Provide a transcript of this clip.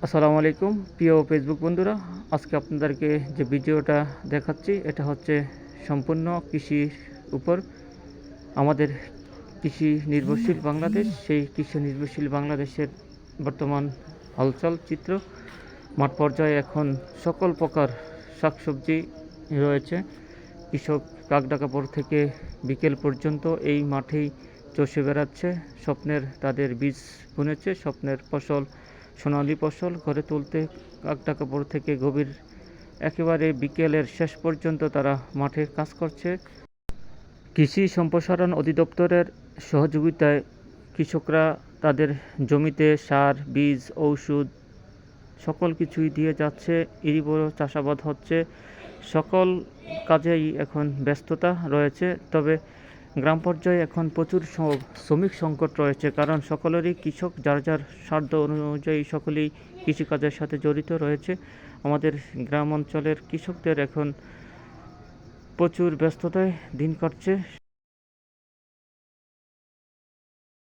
আসসালামু আলাইকুম প্রিয় ফেসবুক বন্ধুরা। আজকে আপনাদেরকে যে ভিডিওটা দেখাচ্ছি এটা হচ্ছে সম্পূর্ণ কৃষির উপর। আমাদের কৃষি নির্ভরশীল বাংলাদেশ, সেই কৃষি নির্ভরশীল বাংলাদেশের বর্তমান হালচাল চিত্র। মাঠ পর্যায়ে এখন সকল প্রকার শাকসবজি রয়েছে। কৃষক কাকডাকা ভোর থেকে বিকেল পর্যন্ত এই মাঠেই চষে বেড়াচ্ছে। স্বপ্নের তাদের বীজ বুনেছে, স্বপ্নের ফসল, সোনালী ফসল ঘরে তুলতে কাকডাকা ভোর থেকে গভীর একেবারে বিকেলের শেষ পর্যন্ত তারা মাঠে কাজ করছে। কৃষি সম্প্রসারণ অধিদপ্তরের সহযোগিতায় কৃষকরা তাদের জমিতে সার, বীজ, ঔষধ সকল কিছুই দিয়ে যাচ্ছে। এরই বড় চাষাবাদ হচ্ছে, সকল কাজেই এখন ব্যস্ততা রয়েছে। তবে গ্রাম পর্যায়ে এখন প্রচুর শ্রমিক সংকট রয়েছে, কারণ সকলেরই কৃষক যার যার সাধ্য অনুযায়ী সকলেই কৃষিকাজের সাথে জড়িত রয়েছে। আমাদের গ্রাম অঞ্চলের কৃষকদের এখন প্রচুর ব্যস্ততায় দিন কাটছে।